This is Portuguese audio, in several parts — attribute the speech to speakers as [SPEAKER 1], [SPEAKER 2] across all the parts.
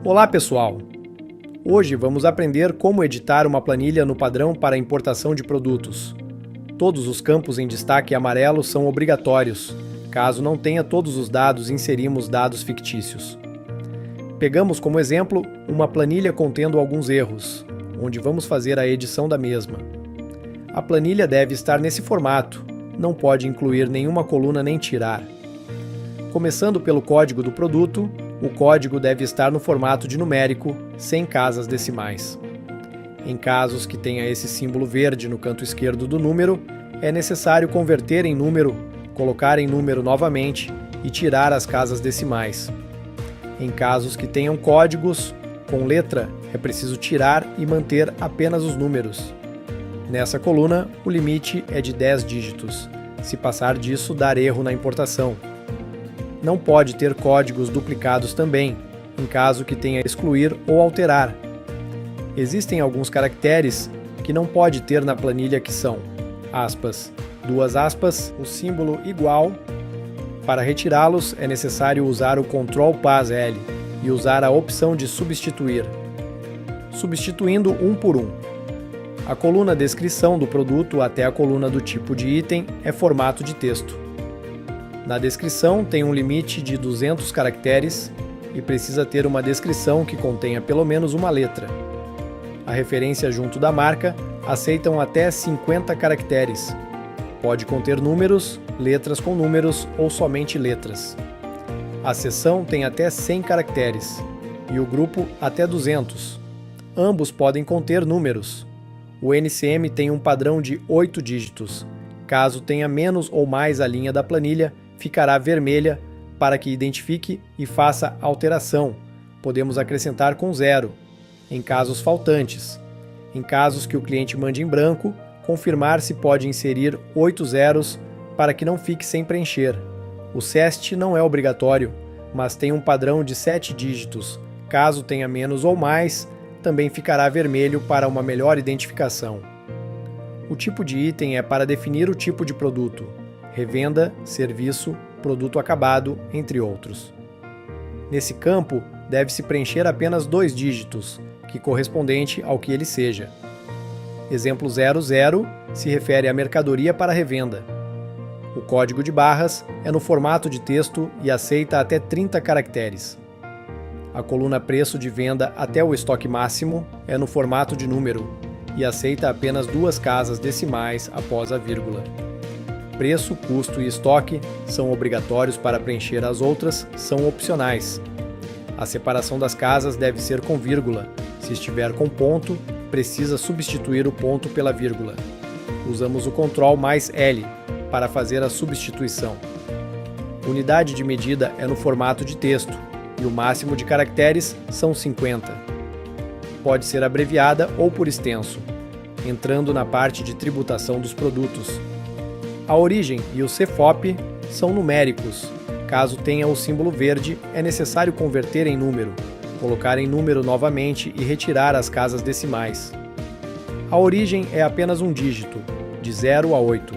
[SPEAKER 1] Olá pessoal! Hoje vamos aprender como editar uma planilha no padrão para importação de produtos. Todos os campos em destaque amarelo são obrigatórios. Caso não tenha todos os dados, inserimos dados fictícios. Pegamos como exemplo uma planilha contendo alguns erros, onde vamos fazer a edição da mesma. A planilha deve estar nesse formato, não pode incluir nenhuma coluna nem tirar. Começando pelo código do produto, o código deve estar no formato de numérico, sem casas decimais. Em casos que tenha esse símbolo verde no canto esquerdo do número, é necessário converter em número, colocar em número novamente e tirar as casas decimais. Em casos que tenham códigos com letra, é preciso tirar e manter apenas os números. Nessa coluna, o limite é de 10 dígitos. Se passar disso, dar erro na importação. Não pode ter códigos duplicados também, em caso que tenha excluir ou alterar. Existem alguns caracteres que não pode ter na planilha que são aspas, duas aspas, o símbolo igual. Para retirá-los é necessário usar o Ctrl+L e usar a opção de substituir, substituindo um por um. A coluna descrição do produto até a coluna do tipo de item é formato de texto. Na descrição tem um limite de 200 caracteres e precisa ter uma descrição que contenha pelo menos uma letra. A referência junto da marca aceitam até 50 caracteres. Pode conter números, letras com números ou somente letras. A seção tem até 100 caracteres e o grupo até 200. Ambos podem conter números. O NCM tem um padrão de 8 dígitos. Caso tenha menos ou mais a linha da planilha, ficará vermelha para que identifique e faça alteração. Podemos acrescentar com 0, em casos faltantes. Em casos que o cliente mande em branco, confirmar se pode inserir 8 zeros para que não fique sem preencher. O CEST não é obrigatório, mas tem um padrão de 7 dígitos. Caso tenha menos ou mais, também ficará vermelho para uma melhor identificação. O tipo de item é para definir o tipo de produto, revenda, serviço, produto acabado, entre outros. Nesse campo, deve-se preencher apenas 2 dígitos, que correspondente ao que ele seja. Exemplo 00 se refere à mercadoria para revenda. O código de barras é no formato de texto e aceita até 30 caracteres. A coluna preço de venda até o estoque máximo é no formato de número e aceita apenas 2 casas decimais após a vírgula. Preço, custo e estoque são obrigatórios para preencher, as outras são opcionais. A separação das casas deve ser com vírgula. Se estiver com ponto, precisa substituir o ponto pela vírgula. Usamos o Ctrl+L para fazer a substituição. Unidade de medida é no formato de texto e o máximo de caracteres são 50. Pode ser abreviada ou por extenso, entrando na parte de tributação dos produtos. A origem e o CFOP são numéricos. Caso tenha o símbolo verde, é necessário converter em número, colocar em número novamente e retirar as casas decimais. A origem é apenas um dígito, de 0 a 8.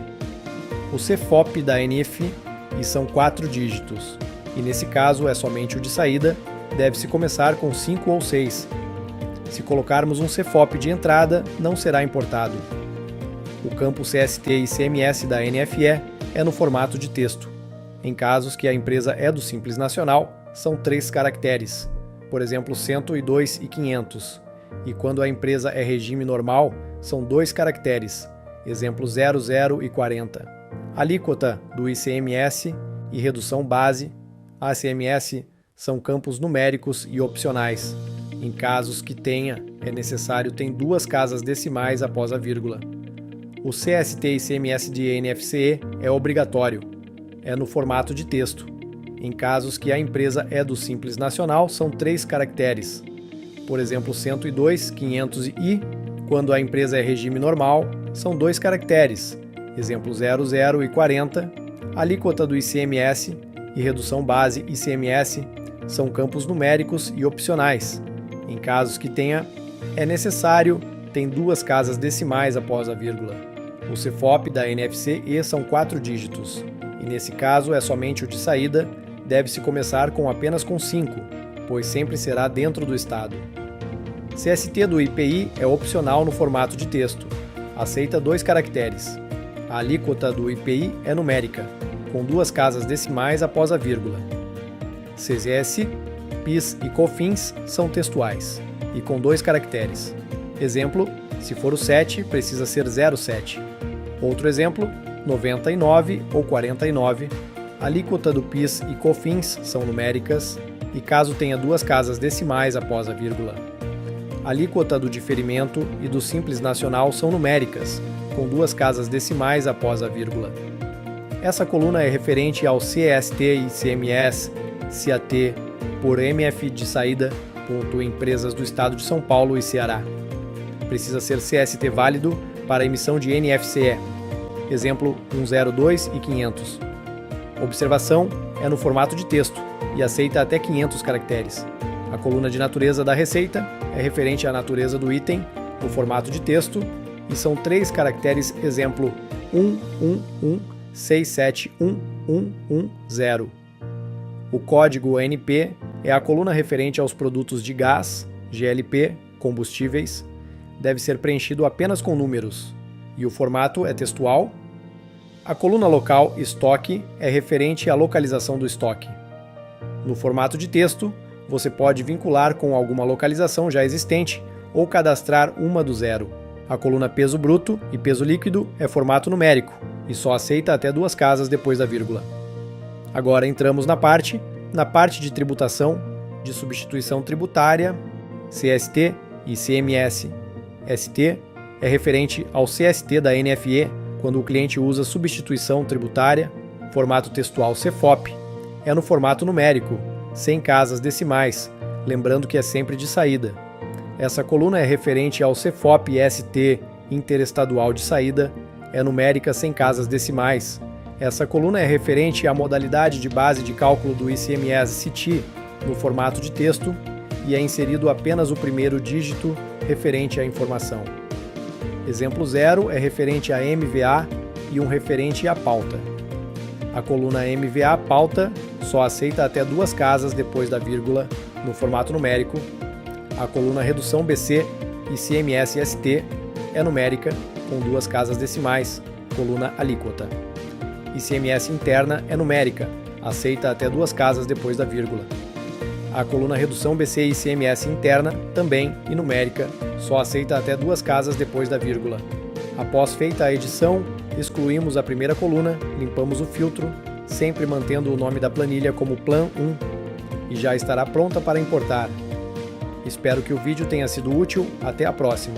[SPEAKER 1] O CFOP da NF e são 4 dígitos, e nesse caso é somente o de saída, deve-se começar com 5 ou 6. Se colocarmos um CFOP de entrada, não será importado. O campo CST e CMS da NFE é no formato de texto. Em casos que a empresa é do Simples Nacional, são 3 caracteres, por exemplo 102 e 500. E quando a empresa é regime normal, são 2 caracteres, exemplo 00 e 40. Alíquota do ICMS e redução base, ACMS, são campos numéricos e opcionais. Em casos que tenha, é necessário ter 2 casas decimais após a vírgula. O CST e CMS de NFCE é obrigatório, é no formato de texto. Em casos que a empresa é do Simples Nacional, são 3 caracteres, por exemplo 102, 500 e, quando a empresa é regime normal, são 2 caracteres, exemplo 00 e 40. Alíquota do ICMS e redução base ICMS são campos numéricos e opcionais. Em casos que tenha, é necessário ter 2 casas decimais após a vírgula. O CFOP da NFC-E são 4 dígitos, e nesse caso é somente o de saída, deve-se começar com apenas com 5, pois sempre será dentro do estado. CST do IPI é opcional no formato de texto. Aceita 2 caracteres. A alíquota do IPI é numérica, com 2 casas decimais após a vírgula. CSS, PIS e COFINS são textuais, e com 2 caracteres. Exemplo, se for o 7, precisa ser 07. Outro exemplo, 99 ou 49. A alíquota do PIS e COFINS são numéricas, e caso tenha 2 casas decimais após a vírgula. A alíquota do diferimento e do Simples Nacional são numéricas, com 2 casas decimais após a vírgula. Essa coluna é referente ao CST e ICMS, CAT, por MF de saída, empresas do Estado de São Paulo e Ceará. Precisa ser CST válido para emissão de NFCE, exemplo 102 e 500. Observação é no formato de texto e aceita até 500 caracteres. A coluna de natureza da receita é referente à natureza do item no formato de texto e são 3 caracteres, exemplo 111671110. O código NP é a coluna referente aos produtos de gás, GLP, combustíveis. Deve ser preenchido apenas com números. E o formato é textual. A coluna local estoque é referente à localização do estoque. No formato de texto, você pode vincular com alguma localização já existente ou cadastrar uma do zero. A coluna peso bruto e peso líquido é formato numérico e só aceita até 2 casas depois da vírgula. Agora entramos na parte de tributação, de substituição tributária, CST e ICMS. ST é referente ao CST da NFE quando o cliente usa substituição tributária. Formato textual CFOP é no formato numérico, sem casas decimais, lembrando que é sempre de saída. Essa coluna é referente ao CFOP ST interestadual de saída, é numérica sem casas decimais. Essa coluna é referente à modalidade de base de cálculo do ICMS-CT no formato de texto e é inserido apenas o primeiro dígito referente à informação. Exemplo 0 é referente a MVA e um referente à pauta. A coluna MVA pauta só aceita até 2 casas depois da vírgula no formato numérico. A coluna redução BC ICMS-ST é numérica com 2 casas decimais, coluna alíquota. ICMS interna é numérica, aceita até 2 casas depois da vírgula. A coluna redução BC ICMS interna também e numérica, só aceita até 2 casas depois da vírgula. Após feita a edição, excluímos a primeira coluna, limpamos o filtro, sempre mantendo o nome da planilha como Plan 1 e já estará pronta para importar. Espero que o vídeo tenha sido útil, até a próxima!